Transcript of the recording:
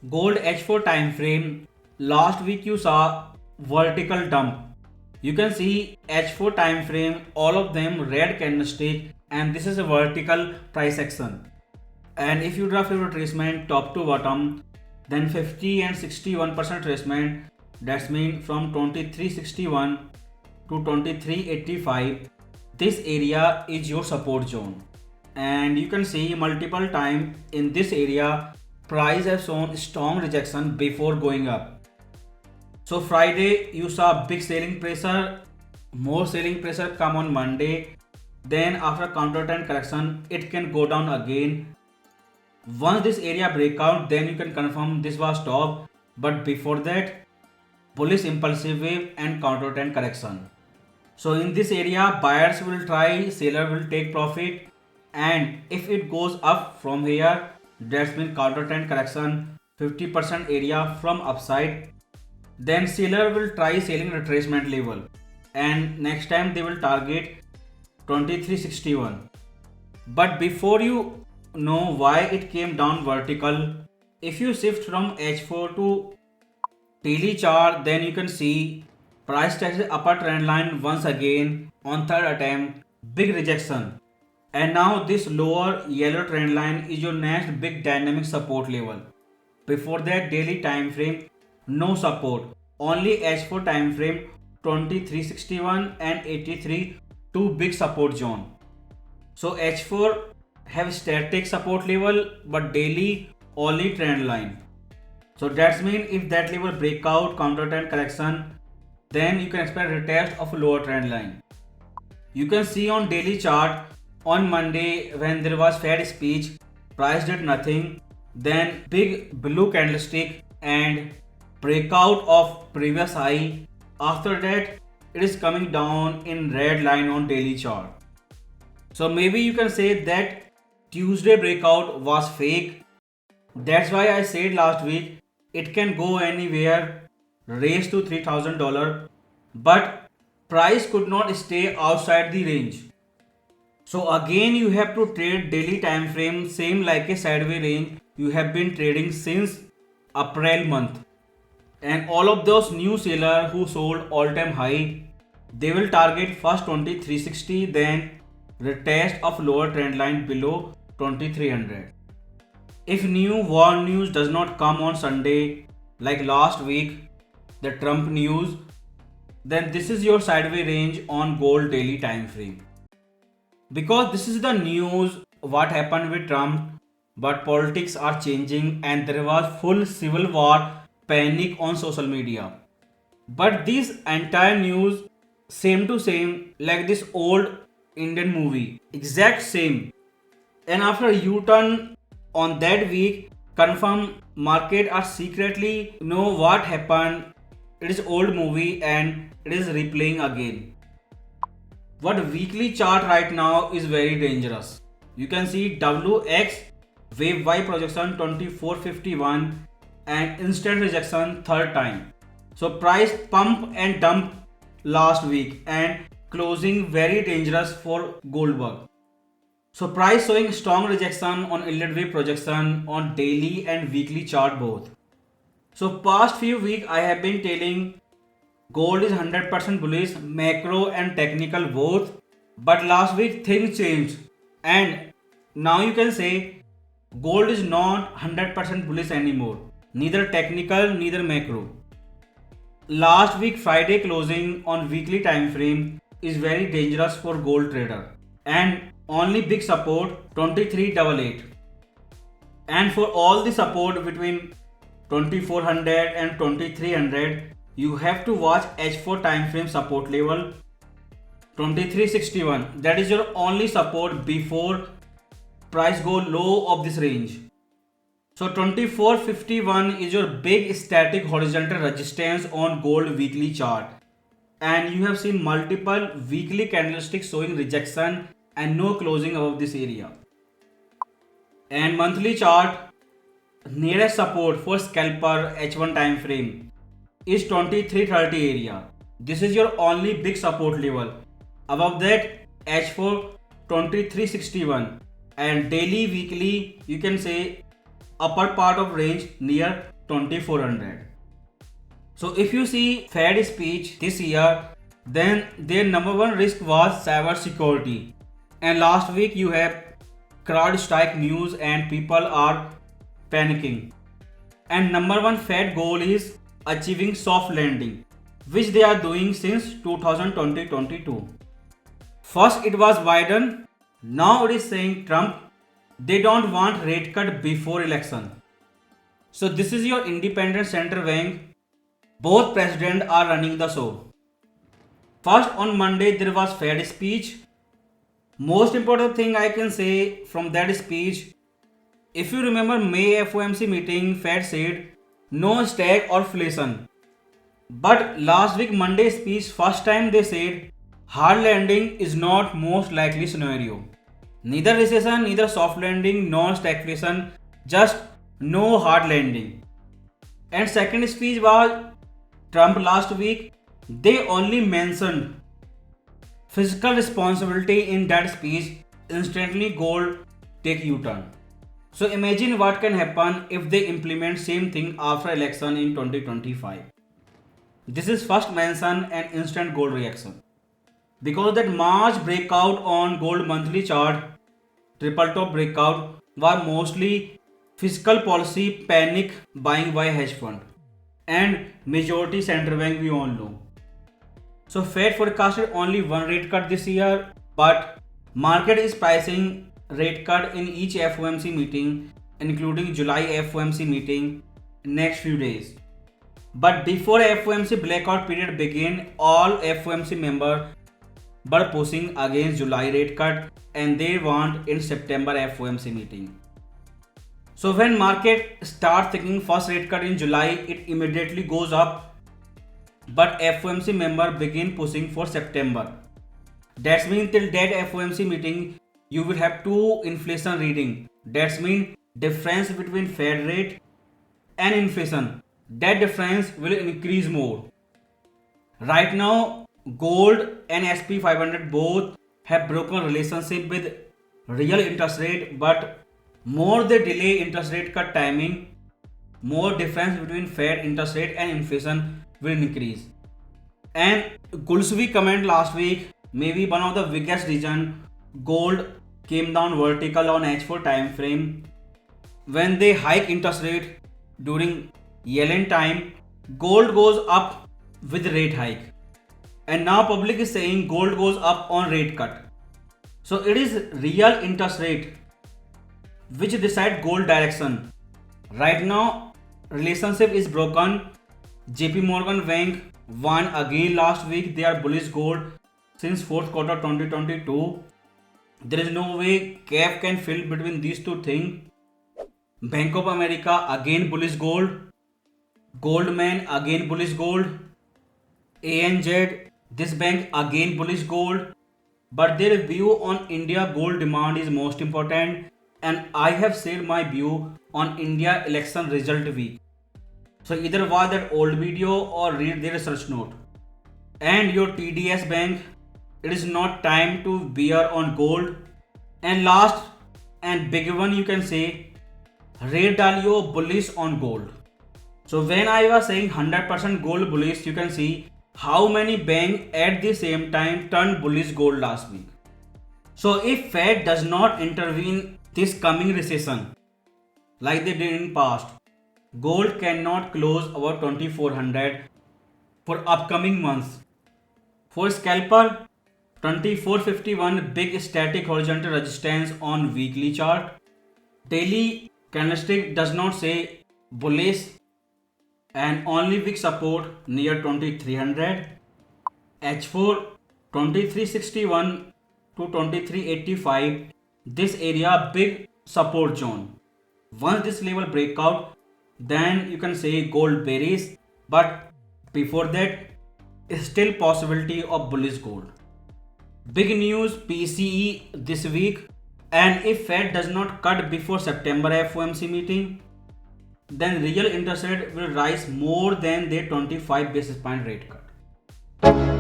Gold H4 time frame. Last week you saw vertical dump. You can see H4 time frame, all of them red candlestick, and this is a vertical price action. And if you draft your retracement top to bottom, then 50 and 61% retracement, that's mean from 2361 to 2385, this area is your support zone. And you can see multiple time in this area price has shown strong rejection before going up. So Friday you saw big selling pressure, more selling pressure come on Monday, then after counter trend correction it can go down again. Once this area breakout, then you can confirm this was top, but before that bullish impulsive wave and counter trend correction. So in this area buyers will try, seller will take profit, and if it goes up from here, that's mean counter trend correction 50% area from upside, then seller will try selling retracement level, and next time they will target 2361. But before you know why it came down vertical, if you shift from H4 to daily chart, then you can see price tested upper trend line once again on third attempt, big rejection. And now this lower yellow trend line is your next big dynamic support level. Before that daily time frame, no support, only H4 time frame 2361 and 83, two big support zone. So H4 have static support level but daily only trend line. So that's mean if that level breakout counter trend correction, then you can expect retest of lower trend line. You can see on daily chart on Monday when there was Fed speech, price did nothing, then big blue candlestick and breakout of previous high. After that it is coming down in red line on daily chart. So maybe you can say that Tuesday breakout was fake. That's why I said last week it can go anywhere, raise to $3,000, but price could not stay outside the range. So again you have to trade daily time frame same like a sideways range you have been trading since April month. And all of those new seller who sold all time high, they will target first 2360, then retest of lower trend line below 2300. If new war news does not come on Sunday like last week, the Trump news, then this is your sideways range on gold daily time frame. Because this is the news what happened with Trump, but politics are changing and there was full civil war panic on social media. But this entire news same to same like this old Indian movie, exact same. And after U-turn on that week, confirm market are secretly know what happened. It is old movie and it is replaying again. What weekly chart right now is very dangerous. You can see WX wave Y projection 2451 and instant rejection third time. So price pump and dump last week and closing very dangerous for Goldberg. So price showing strong rejection on Elliott wave projection on daily and weekly chart both. So past few weeks I have been telling gold is 100% bullish, macro and technical both. But last week things changed and now you can say gold is not 100% bullish anymore. Neither technical, neither macro. Last week Friday closing on weekly time frame is very dangerous for gold trader. And only big support 2388. And for all the support between 2400 and 2300, you have to watch H4 time frame support level 2361. That is your only support before price go low of this range. So 2451 is your big static horizontal resistance on gold weekly chart. And you have seen multiple weekly candlesticks showing rejection and no closing above this area. And monthly chart, nearest support for scalper H1 time frame is 2330 area. This is your only big support level. Above that H4 2361 and daily weekly you can say upper part of range near 2400. So if you see Fed speech this year, then their number one risk was cyber security. And last week you have CrowdStrike news and people are panicking. And number one Fed goal is achieving soft landing, which they are doing since 2022. First it was Biden, now it is saying Trump. They don't want rate cut before election. So this is your independent center bank. Both presidents are running the show. First on Monday there was Fed speech. Most important thing I can say from that speech, if you remember May FOMC meeting, Fed said no stag or inflation. But last week Monday speech, first time they said hard landing is not most likely scenario. Neither recession, neither soft landing, no stagflation, just no hard landing. And second speech was Trump last week. They only mentioned fiscal responsibility in that speech. Instantly gold take U-turn. So imagine what can happen if they implement same thing after election in 2025. This is first mention and instant gold reaction. Because that March breakout on gold monthly chart, triple top breakout, were mostly fiscal policy panic buying by hedge fund and majority central bank we all know. So Fed forecasted only one rate cut this year, but market is pricing rate cut in each FOMC meeting, including July FOMC meeting next few days. But before FOMC blackout period began, all FOMC members were pushing against July rate cut and they want in September FOMC meeting. So when market starts thinking first rate cut in July, it immediately goes up. But FOMC member begin pushing for September. That's mean till that FOMC meeting, you will have two inflation reading. That's mean difference between Fed rate and inflation. That difference will increase more. Right now, gold and SP 500 both have broken relationship with real interest rate, but more they delay interest rate cut timing, more difference between Fed interest rate and inflation will increase. And Gulsvi comment last week, maybe one of the biggest reason gold came down vertical on H4 time frame. When they hike interest rate during Yellen time, gold goes up with rate hike. And now public is saying gold goes up on rate cut. So it is real interest rate which decide gold direction. Right now relationship is broken. JP Morgan Bank won again last week. They are bullish gold since fourth quarter 2022. There is no way gap can fill between these two things. Bank of America again bullish gold. Goldman again bullish gold. ANZ, this bank again bullish gold. But their view on India gold demand is most important, and I have shared my view on India election result week. So either watch that old video or read their research note. And your TDS bank, it is not time to bear on gold. And last and big one you can say, Ray Dalio bullish on gold. So when I was saying 100% gold bullish, you can see how many banks at the same time turned bullish gold last week. So if Fed does not intervene this coming recession like they did in past, gold cannot close over 2400 for upcoming months. For scalper, 2451 big static horizontal resistance on weekly chart. Daily candlestick does not say bullish, and only weak support near 2300. H4 2361 to 2385, this area big support zone. Once this level breakout, then you can say gold bearish, but before that still possibility of bullish gold. Big news PCE this week, and if Fed does not cut before September FOMC meeting, then real interest rate will rise more than their 25 basis point rate cut.